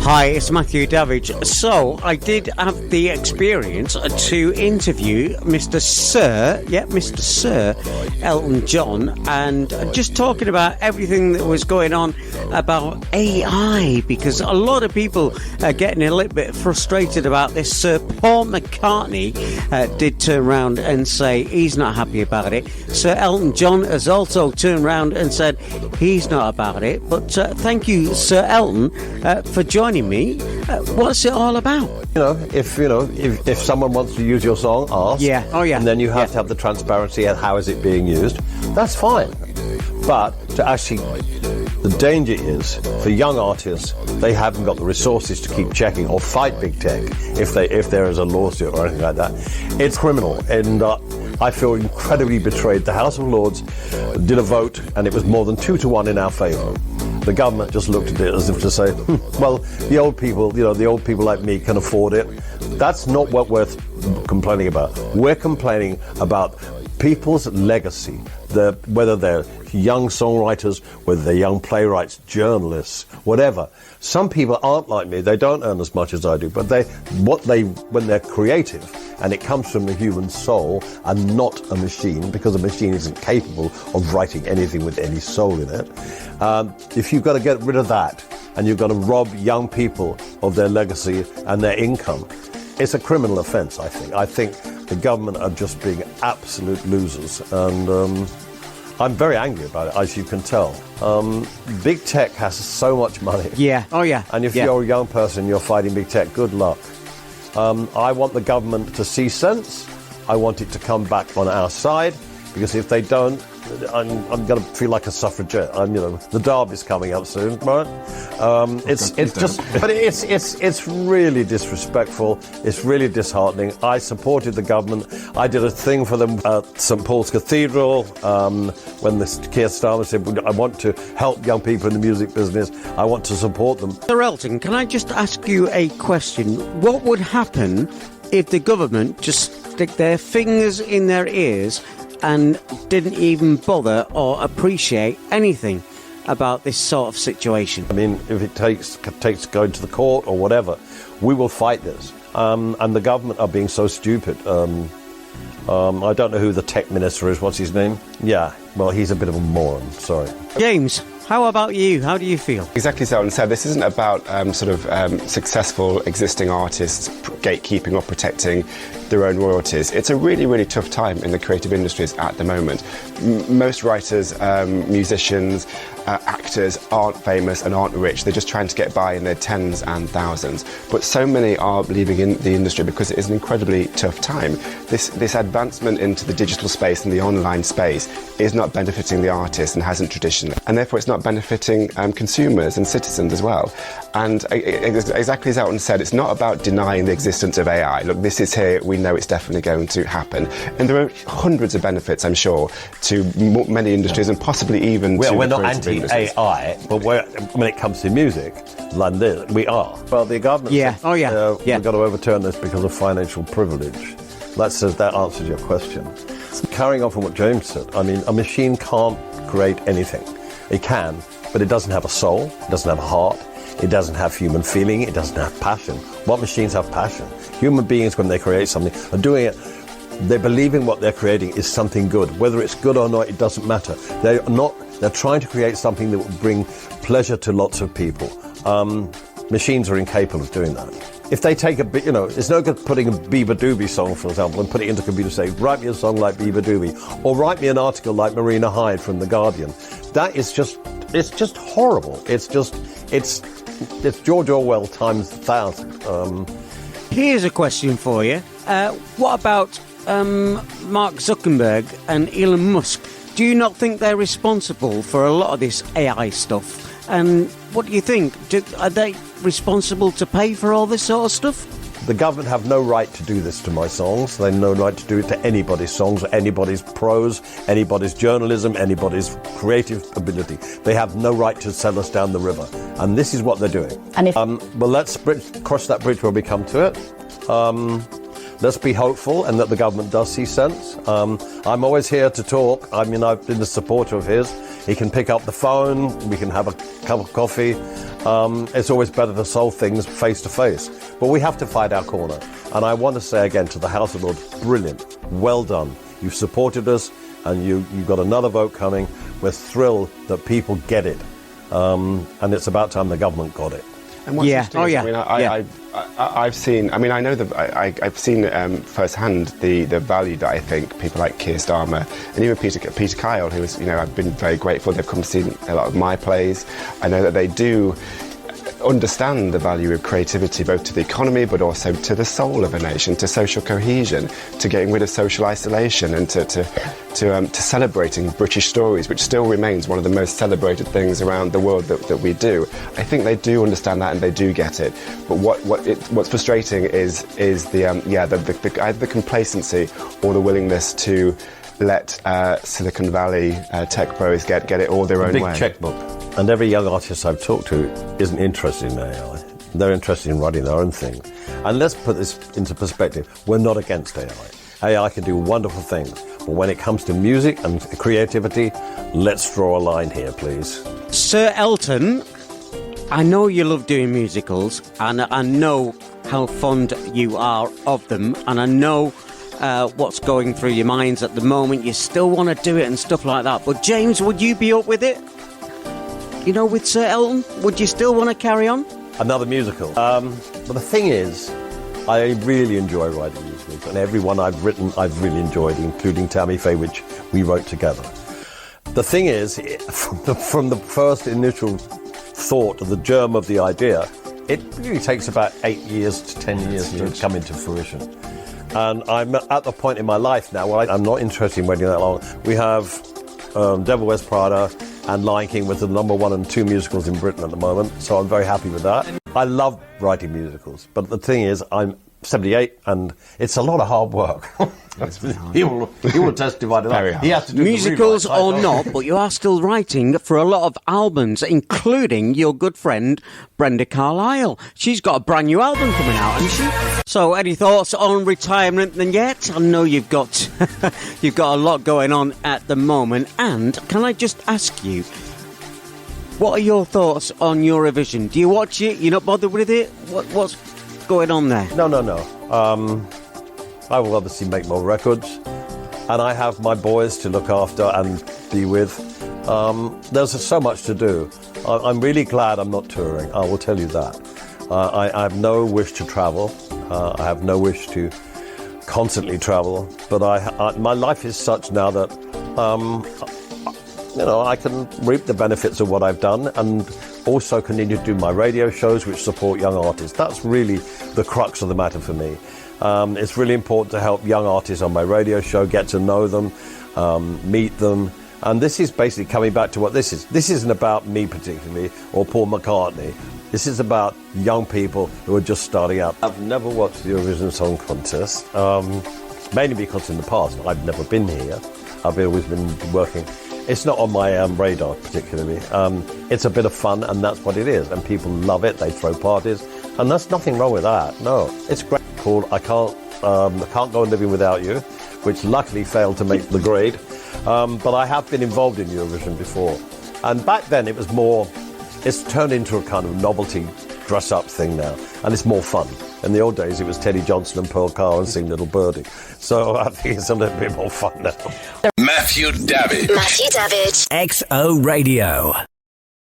Hi, it's Matthew Davidge. So, I did have the experience to interview Mr. Sir Elton John, and just talking about everything that was going on about AI, because a lot of people are getting a little bit frustrated about this. Sir Paul McCartney did turn around and say he's not happy about it. Sir Elton John has also turned around and said he's not about it. But thank you, Sir Elton, for joining me. What's it all about? If someone wants to use your song, ask. Yeah. Oh, yeah. And then you have to have the transparency and how is it being used. That's fine. But to actually, the danger is for young artists, they haven't got the resources to keep checking or fight big tech if there is a lawsuit or anything like that. It's criminal, and I feel incredibly betrayed. The House of Lords did a vote, and it was more than 2-1 in our favour. The government just looked at it as if to say, well, the old people like me can afford it. That's not what we're complaining about. We're complaining about people's legacy, whether they're young songwriters, whether they're young playwrights, journalists, whatever. Some people aren't like me. They don't earn as much as I do, but when they're creative, and it comes from the human soul and not a machine, because a machine isn't capable of writing anything with any soul in it. If you've got to get rid of that, and you've got to rob young people of their legacy and their income, it's a criminal offence, I think. I think the government are just being absolute losers, and I'm very angry about it, as you can tell. Big tech has so much money. Yeah. Oh, yeah. And if you're a young person, you're fighting big tech, good luck. I want the government to see sense. I want it to come back on our side, because if they don't, I'm going to feel like a suffragette. The Derby's coming up soon, right? It's really disrespectful. It's really disheartening. I supported the government. I did a thing for them at St Paul's Cathedral when the Keir Starmer said, I want to help young people in the music business. I want to support them. Sir Elton, can I just ask you a question? What would happen if the government just stick their fingers in their ears and didn't even bother or appreciate anything about this sort of situation? I mean, if it takes going to the court or whatever, we will fight this. And the government are being so stupid. I don't know who the tech minister is. What's his name? Yeah, well, he's a bit of a moron. Sorry. James, how about you? How do you feel? Exactly as Elton said, this isn't about successful existing artists gatekeeping or protecting their own royalties. It's a really, really tough time in the creative industries at the moment. Most writers, musicians, actors aren't famous and aren't rich. They're just trying to get by in their tens and thousands. But so many are leaving in the industry because it is an incredibly tough time. This advancement into the digital space and the online space is not benefiting the artists and hasn't traditionally. And therefore it's not benefiting consumers and citizens as well. And exactly as Elton said, it's not about denying the existence of AI. Look, this is here, we know it's definitely going to happen. And there are hundreds of benefits, I'm sure, to many industries and possibly even to we're the not anti-AI, but when it comes to music, like this, we are. Well, the government we've got to overturn this because of financial privilege. That answers your question. Carrying on from what James said, I mean, a machine can't create anything. It can, but it doesn't have a soul, it doesn't have a heart, it doesn't have human feeling, it doesn't have passion. What machines have passion? Human beings, when they create something, are doing it, they're believing what they're creating is something good. Whether it's good or not, it doesn't matter. They're trying to create something that will bring pleasure to lots of people. Machines are incapable of doing that. If they take it's no good putting a Biba Doobie song, for example, and put it into a computer, say, write me a song like Biba Doobie, or write me an article like Marina Hyde from The Guardian. It's just horrible. It's George Orwell times 1,000. Here's a question for you. What about Mark Zuckerberg and Elon Musk? Do you not think they're responsible for a lot of this AI stuff? And what do you think? Are they responsible to pay for all this sort of stuff? The government have no right to do this to my songs. They have no right to do it to anybody's songs, anybody's prose, anybody's journalism, anybody's creative ability. They have no right to sell us down the river. And this is what they're doing. And let's cross that bridge when we come to it. Let's be hopeful and that the government does see sense. I'm always here to talk. I mean, I've been a supporter of his. He can pick up the phone. We can have a cup of coffee. It's always better to solve things face to face. But we have to find our corner. And I want to say again to the House of Lords, brilliant. Well done. You've supported us, and you've got another vote coming. We're thrilled that people get it. And it's about time the government got it. And what's Yeah. interesting Oh, is, yeah. I mean, I've seen. I mean, I know I've seen firsthand the value that I think people like Keir Starmer and even Peter Kyle, who is, I've been very grateful. They've come to see a lot of my plays. I know that they do understand the value of creativity, both to the economy but also to the soul of a nation, to social cohesion, to getting rid of social isolation, and to celebrating British stories, which still remains one of the most celebrated things around the world that we do. I think they do understand that and they do get it. But what's frustrating is the either the complacency or the willingness to let Silicon Valley tech pros get it all their own Big way. checkbook. And every young artist I've talked to isn't interested in AI. They're interested in writing their own thing. And let's put this into perspective. We're not against AI. AI can do wonderful things. But when it comes to music and creativity, let's draw a line here, please. Sir Elton, I know you love doing musicals, and I know how fond you are of them, and I know what's going through your minds at the moment. You still want to do it and stuff like that. But James, would you be up with it? With Sir Elton, would you still want to carry on? Another musical. But the thing is, I really enjoy writing musicals, and everyone I've written, I've really enjoyed, including Tammy Faye, which we wrote together. The thing is, from the first initial thought, the germ of the idea, it really takes about 8 years to 10 years to come into fruition. And I'm at the point in my life now where I'm not interested in waiting that long. We have Devil Wears Prada and Lion King with the #1 and 2 musicals in Britain at the moment, so I'm very happy with that. I love writing musicals, but the thing is, I'm 78 and it's a lot of hard work. He will testify to that. He has to do musicals the rewrites, or not, but you are still writing for a lot of albums, including your good friend Brenda Carlisle. She's got a brand new album coming out, hasn't she? So, any thoughts on retirement then yet? I know you've got you've got a lot going on at the moment. And can I just ask you, what are your thoughts on Eurovision? Do you watch it? You're not bothered with it? What's going on there? No. I will obviously make more records, and I have my boys to look after and be with. There's so much to do. I'm really glad I'm not touring, I will tell you that. I have no wish to travel. I have no wish to constantly travel, but my life is such now that I can reap the benefits of what I've done and also continue to do my radio shows which support young artists. That's really the crux of the matter for me. It's really important to help young artists on my radio show, get to know them, meet them. And this is basically coming back to what this is. This isn't about me particularly or Paul McCartney. This is about young people who are just starting out. I've never watched the Eurovision Song Contest, mainly because in the past I've never been here. I've always been working. It's not on my radar particularly. It's a bit of fun, and that's what it is. And people love it. They throw parties, and there's nothing wrong with that. No, it's great. Called I Can't Go On Living Without You, which luckily failed to make the grade. But I have been involved in Eurovision before, and back then it was more. It's turned into a kind of novelty dress-up thing now, and it's more fun. In the old days, it was Teddy Johnson and Pearl Carr and Sing Little Birdie. So I think it's a little bit more fun now. Matthew David. XO Radio.